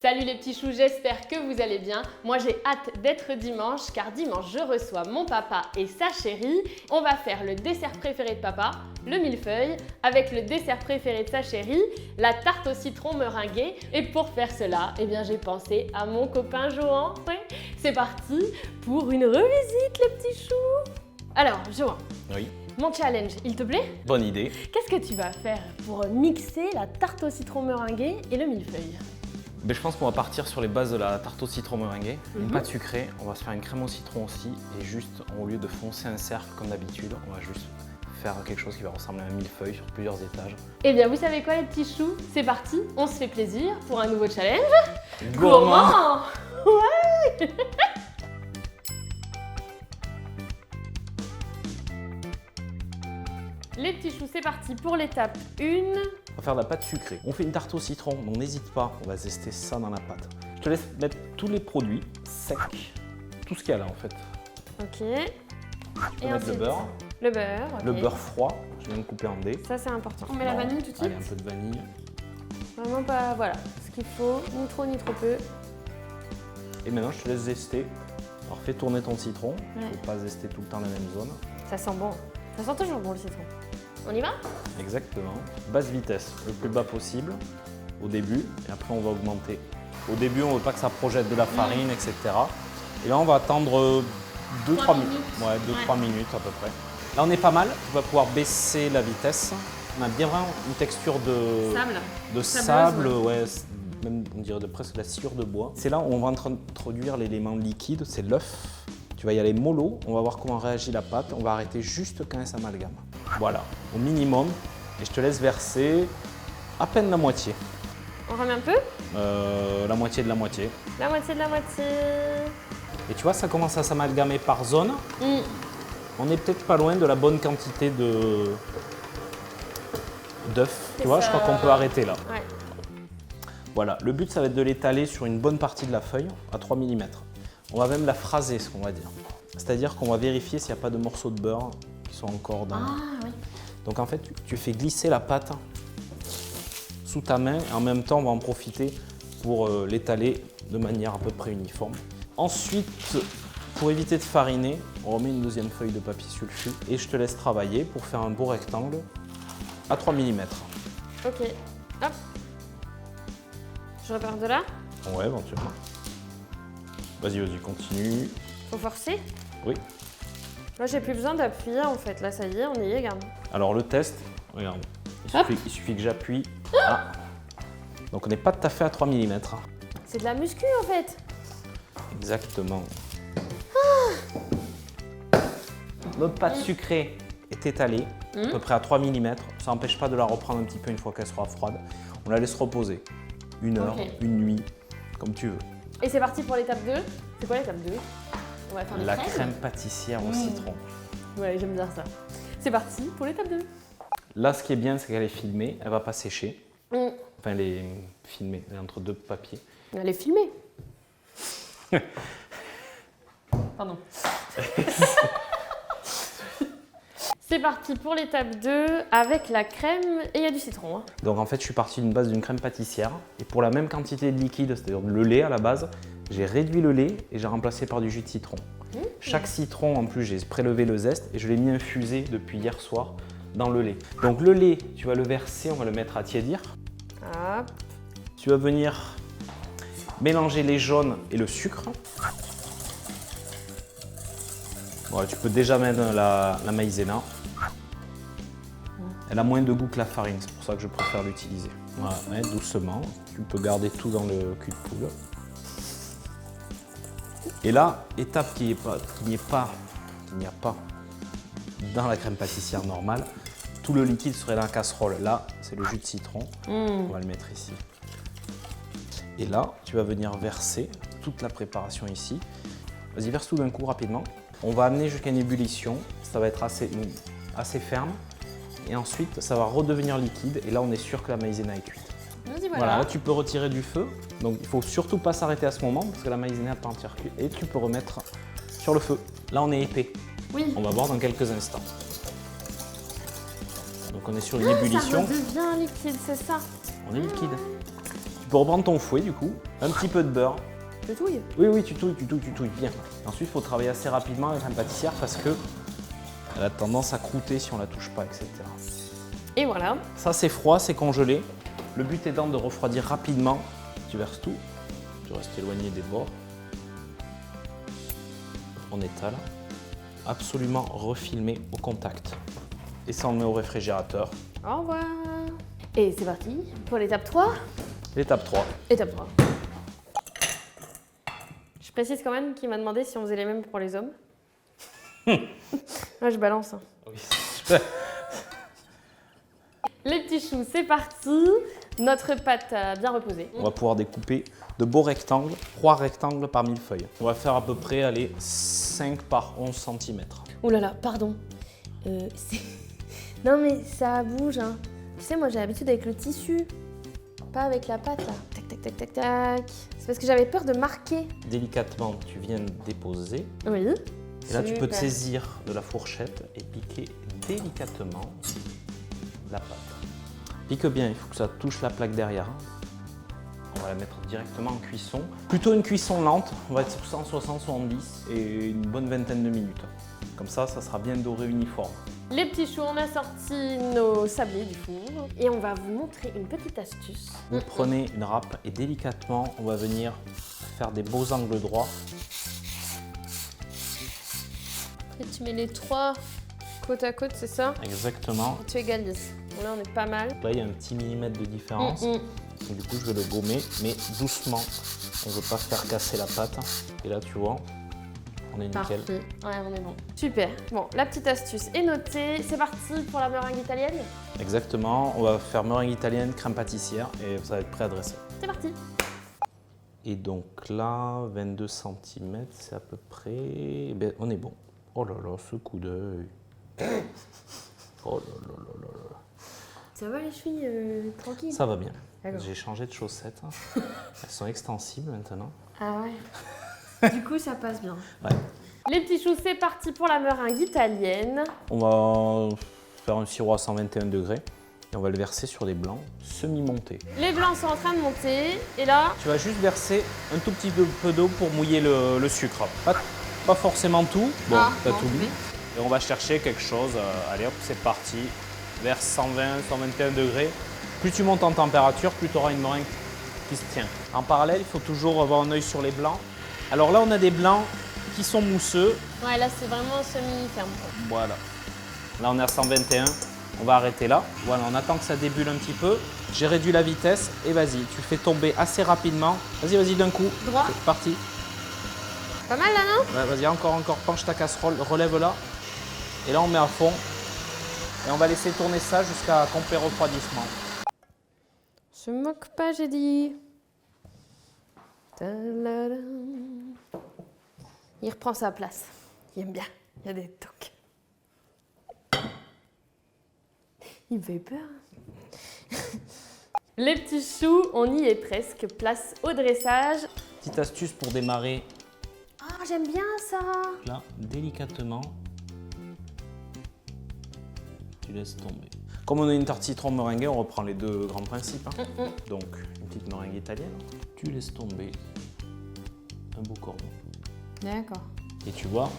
Salut les petits choux, j'espère que vous allez bien. Moi j'ai hâte d'être dimanche car dimanche je reçois mon papa et sa chérie. On va faire le dessert préféré de papa, le millefeuille, avec le dessert préféré de sa chérie, la tarte au citron meringuée. Et pour faire cela, eh bien j'ai pensé à mon copain Johan. Ouais. C'est parti pour une revisite les petits choux. Alors Johan, Oui, mon challenge, il te plaît? bonne idée. Qu'est-ce que tu vas faire pour mixer la tarte au citron meringuée et le millefeuille? Mais je pense qu'on va partir sur les bases de la tarte au citron meringuée. Une Mhm. pâte sucrée, on va se faire une crème au citron aussi. Et juste, au lieu de foncer un cercle comme d'habitude, on va juste faire quelque chose qui va ressembler à un millefeuille sur plusieurs étages. Eh bien, vous savez quoi les petits choux? C'est parti, on se fait plaisir pour un nouveau challenge. Gourmand. Ouais. Les petits choux, c'est parti pour l'étape 1. On va faire de la pâte sucrée. On fait une tarte au citron, donc n'hésite pas, on va zester ça dans la pâte. Je te laisse mettre tous les produits secs, tout ce qu'il y a là en fait. Ok. Tu peux mettre le beurre, Le beurre, ok. le beurre froid, je viens de couper en dés. Ça, c'est important. On met la Non. vanille tout de suite. Allez, un peu de vanille. Vraiment pas, voilà, ce qu'il faut, ni trop ni trop peu. Et maintenant, je te laisse zester. Alors fais tourner ton citron, il ne Ouais. faut pas zester tout le temps la même zone. Ça sent bon. Ça sent toujours bon le citron. On y va? Exactement. Basse vitesse, le plus bas possible au début, et après on va augmenter. Au début, on ne veut pas que ça projette de la farine, etc. Et là, on va attendre 2-3 minutes. Ouais, 2-3 minutes à peu près. Là, on est pas mal. Tu vas pouvoir baisser la vitesse. On a bien vraiment une texture de Sable. sable, ouais, même on dirait de presque la sciure de bois. C'est là où on va introduire l'élément liquide, c'est l'œuf. Tu vas y aller mollo, on va voir comment réagit la pâte. On va arrêter juste quand elle s'amalgame. Voilà, au minimum. Et je te laisse verser à peine la moitié. On remet un peu? La moitié de la moitié. La moitié de la moitié. Et tu vois, ça commence à s'amalgamer par zone. Mm. On n'est peut-être pas loin de la bonne quantité d'œufs. C'est Tu vois, ça. je crois qu'on peut arrêter là. Ouais. Voilà, le but, ça va être de l'étaler sur une bonne partie de la feuille, à 3 mm. On va même la phraser, ce qu'on va dire. C'est-à-dire qu'on va vérifier s'il n'y a pas de morceaux de beurre qui sont encore dans... Ah oui. Donc en fait, tu fais glisser la pâte sous ta main et en même temps, on va en profiter pour l'étaler de manière à peu près uniforme. Ensuite, pour éviter de fariner, on remet une deuxième feuille de papier sulfite et je te laisse travailler pour faire un beau rectangle à 3 mm. Ok. Hop. Je repars de là. Ouais, éventuellement. Vas-y, continue. Faut forcer. Oui. Là, j'ai plus besoin d'appuyer en fait. Là, ça y est, on y est, regarde. Alors le test, regarde, Hop. il suffit que j'appuie. Ah. Donc on n'est pas tout à fait à 3 mm. C'est de la muscu en fait. Exactement. Notre pâte sucrée est étalée, à peu près à 3 mm. Ça n'empêche pas de la reprendre un petit peu une fois qu'elle sera froide. On la laisse reposer 1 heure, Ok. une nuit, comme tu veux. Et c'est parti pour l'étape 2. C'est quoi l'étape 2? On va faire des La crèmes. crème pâtissière au citron. Ouais, j'aime bien ça. C'est parti pour l'étape 2. Là, ce qui est bien, c'est qu'elle est filmée, elle ne va pas sécher. Mm. Enfin, elle est filmée, elle est entre deux papiers. Elle est filmée. Pardon. C'est parti pour l'étape 2 avec la crème et il y a du citron. Hein. Donc en fait, je suis parti d'une base d'une crème pâtissière et pour la même quantité de liquide, c'est-à-dire le lait à la base, j'ai réduit le lait et j'ai remplacé par du jus de citron. Chaque citron, en plus, j'ai prélevé le zeste et je l'ai mis infusé depuis hier soir dans le lait. Donc le lait, tu vas le verser, on va le mettre à tiédir. Hop. Tu vas venir mélanger les jaunes et le sucre. Voilà, tu peux déjà mettre la maïzena. Elle a moins de goût que la farine, c'est pour ça que je préfère l'utiliser. Voilà, ouais, doucement. Tu peux garder tout dans le cul de poule. Et là, étape qu'il n'y a pas dans la crème pâtissière normale, tout le liquide serait dans la casserole. Là, c'est le jus de citron. On va le mettre ici. Et là, tu vas venir verser toute la préparation ici. Vas-y, verse tout d'un coup rapidement. On va amener jusqu'à une ébullition. Ça va être assez ferme. Et ensuite, ça va redevenir liquide. Et là, on est sûr que la maïzena est cuite. Vas-y, Voilà, voilà. là, tu peux retirer du feu. Donc, il faut surtout pas s'arrêter à ce moment parce que la maïzena n'est pas entière cuite. Et tu peux remettre sur le feu. Là, on est épais. Oui. On va voir dans quelques instants. Donc, on est sur une ébullition. Ça redevient liquide, c'est ça. On est liquide. Tu peux reprendre ton fouet du coup Un petit peu de beurre. Je touille. Oui, tu touilles bien. Ensuite, il faut travailler assez rapidement avec la pâtissière parce que elle a tendance à croûter si on la touche pas, etc. Et voilà. Ça, c'est froid, c'est congelé. Le but étant de refroidir rapidement. Tu verses tout. Tu restes éloigné des bords. On étale. Absolument refilmé au contact. Et ça, on le met au réfrigérateur. Au revoir. Et c'est parti pour l'étape 3. L'étape 3. Étape 3. Je précise quand même qu'il m'a demandé si on faisait les mêmes pour les hommes. Moi, je balance. Hein. Les petits choux, c'est parti. Notre pâte a bien reposé. On va pouvoir découper de beaux rectangles, 3 rectangles par millefeuille. On va faire à peu près, allez, 5 par 11 cm. Ouh là là, pardon. Non mais ça bouge. Hein. Tu sais, moi j'ai l'habitude avec le tissu, pas avec la pâte là. Tac, tac, tac, tac, tac. C'est parce que j'avais peur de marquer. Délicatement, tu viens de déposer. Oui. Et là, tu peux te Super. saisir de la fourchette et piquer délicatement la pâte. Pique bien, il faut que ça touche la plaque derrière. On va la mettre directement en cuisson. Plutôt une cuisson lente, on va être sur 160-170 et une bonne vingtaine de minutes. Comme ça sera bien doré uniforme. Les petits choux, on a sorti nos sablés du four et on va vous montrer une petite astuce. Vous prenez une râpe et délicatement, on va venir faire des beaux angles droits. Et tu mets les 3 côte à côte, c'est ça? Exactement. Et tu égalises. Bon, là, on est pas mal. Là, il y a un petit millimètre de différence. Donc, du coup, je vais le gommer, mais doucement. On ne veut pas faire casser la pâte. Et là, tu vois, on est nickel. Parfait. Ouais, on est bon. Super. Bon, la petite astuce est notée. C'est parti pour la meringue italienne. Exactement. On va faire meringue italienne, crème pâtissière et ça va être prêt à dresser. C'est parti. Et donc là, 22 cm, c'est à peu près... Eh bien, on est bon. Oh là là, ce coup d'œil. Oh là là là là là. Ça va les chevilles tranquilles? Ça va bien. D'accord. J'ai changé de chaussettes. Elles sont extensibles maintenant. Ah ouais. Du coup, ça passe bien. Ouais. Les petits choux, c'est parti pour la meringue italienne. On va faire un sirop à 121 degrés et on va le verser sur des blancs semi-montés. Les blancs sont en train de monter. Et là, Tu vas juste verser un tout petit peu d'eau pour mouiller le sucre. Pas forcément tout. Bon, t'as non, tout mis. oui. Et on va chercher quelque chose. Allez hop, c'est parti. Vers 120, 121 degrés. Plus tu montes en température, plus tu auras une meringue qui se tient. En parallèle, il faut toujours avoir un œil sur les blancs. Alors là, on a des blancs qui sont mousseux. Ouais, là, c'est vraiment semi-ferme. Voilà. Là, on est à 121. On va arrêter là. Voilà, on attend que ça débulle un petit peu. J'ai réduit la vitesse et vas-y, tu fais tomber assez rapidement. Vas-y, d'un coup. Droit. C'est parti. Pas mal là, non? Ouais, vas-y, encore. Penche ta casserole, relève-la. Et là, on met à fond. Et on va laisser tourner ça jusqu'à complet refroidissement. Je me moque pas, j'ai dit. Ta-la-la. Il reprend sa place. Il aime bien. Il y a des tocs. Il me fait peur. Les petits choux, on y est presque. Place au dressage. Petite astuce pour démarrer Oh, j'aime bien ça. là, délicatement. Tu laisses tomber. Comme on a une tarte citron meringuée, on reprend les deux grands principes. Hein. Donc, une petite meringue italienne. Tu laisses tomber un beau cordon. D'accord. Et tu vois,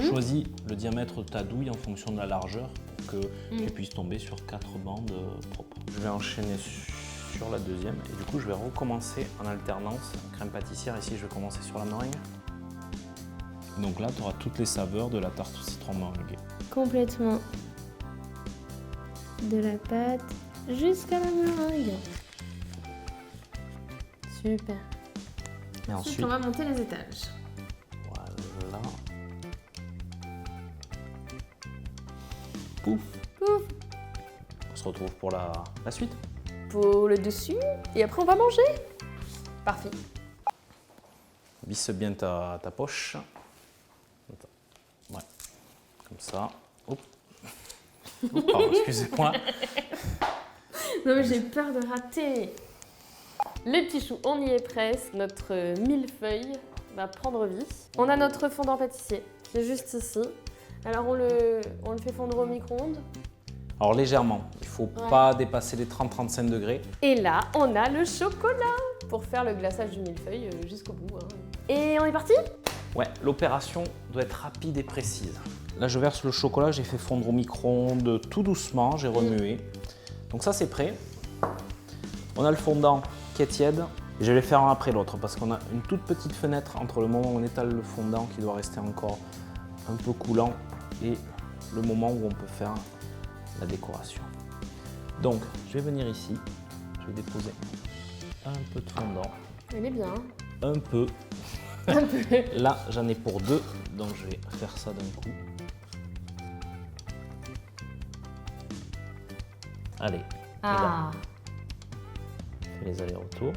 choisis le diamètre de ta douille en fonction de la largeur pour que tu puisses tomber sur 4 bandes propres. Je vais enchaîner sur la deuxième et du coup, je vais recommencer en alternance. Crème pâtissière, ici, je vais commencer sur la meringue. Donc là, tu auras toutes les saveurs de la tarte au citron meringuée. Complètement. De la pâte jusqu'à la meringue. Super. Et ensuite, on va monter les étages. voilà. Pouf. Pouf. On se retrouve pour la suite. Pour le dessus. Et après, on va manger. Parfait. Visse bien ta poche. Ouais. Comme ça. Hop. Oh, pardon, excusez-moi. Non mais j'ai peur de rater. Les petits choux, on y est presque. Notre millefeuille va prendre vie. On a notre fondant pâtissier qui est juste ici. Alors on le fait fondre au micro-ondes. Alors légèrement, il ne faut pas dépasser les 30-35 degrés. Et là, on a le chocolat pour faire le glaçage du millefeuille jusqu'au bout. Hein. Et on est parti? Ouais, l'opération doit être rapide et précise. Là, je verse le chocolat, j'ai fait fondre au micro-ondes tout doucement, j'ai remué. Donc ça, c'est prêt. On a le fondant qui est tiède. Et je vais les faire un après l'autre parce qu'on a une toute petite fenêtre entre le moment où on étale le fondant qui doit rester encore un peu coulant et le moment où on peut faire la décoration. Donc, je vais venir ici, je vais déposer un peu de fondant. Il est bien. Un peu. Un peu. Là, j'en ai pour 2, donc je vais faire ça d'un coup. Allez, Ah, fais les allers-retours.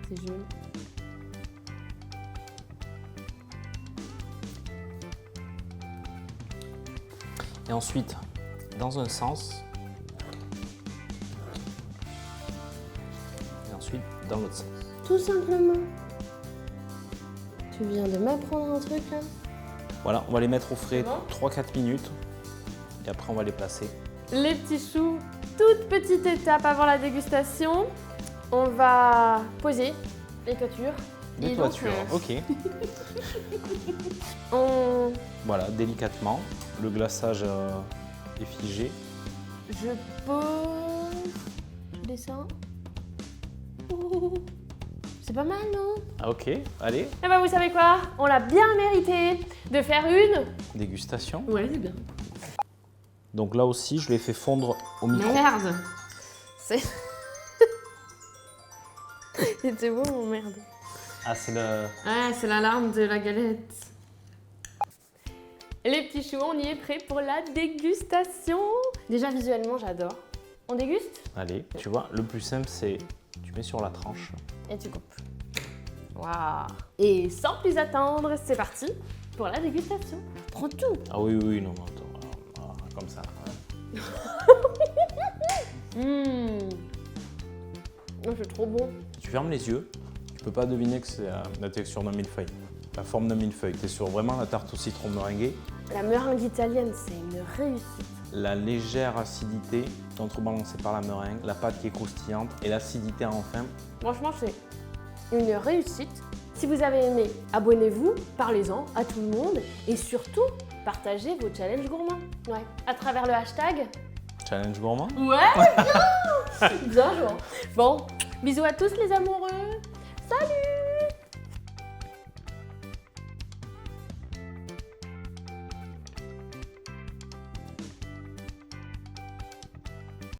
c'est joli. Et ensuite, dans un sens. Et ensuite, dans l'autre sens. Tout simplement. Tu viens de m'apprendre un truc là? Voilà, on va les mettre au frais Bon. 3-4 minutes. Et après, on va les placer. Les petits choux, toute petite étape avant la dégustation. On va poser les toitures. Les Et donc, toitures, ok. on... Voilà, délicatement. Le glaçage est figé. Je pose... Je descends. Ouh. C'est pas mal, non? Ah, ok, allez, Eh ben, vous savez quoi? On l'a bien mérité de faire une... dégustation. Ouais, c'est bien. Donc là aussi, je les fais fondre au micro. Merde! C'est... C'était beau, mon merde. Ah, c'est le... Ouais, c'est l'alarme de la galette. Les petits choux, on y est prêt pour la dégustation. Déjà, visuellement, j'adore. On déguste? Allez, tu vois, le plus simple, c'est tu mets sur la tranche. Et tu coupes. Waouh! Et sans plus attendre, c'est parti pour la dégustation. Prends tout! Ah oui, oui, non, attends, comme ça. Oh, c'est trop bon. Tu fermes les yeux, tu peux pas deviner que c'est la texture d'un millefeuille. La forme d'un millefeuille. Tu es sur vraiment la tarte au citron meringuée. La meringue italienne, c'est une réussite. La légère acidité, contrebalancée par la meringue, la pâte qui est croustillante et l'acidité enfin. Franchement, c'est une réussite. Si vous avez aimé, abonnez-vous, parlez-en à tout le monde et surtout, partagez vos challenges gourmands. Ouais, à travers le hashtag. Challenge gourmand. Ouais, bien! Bien joué. Bon, bisous à tous les amoureux.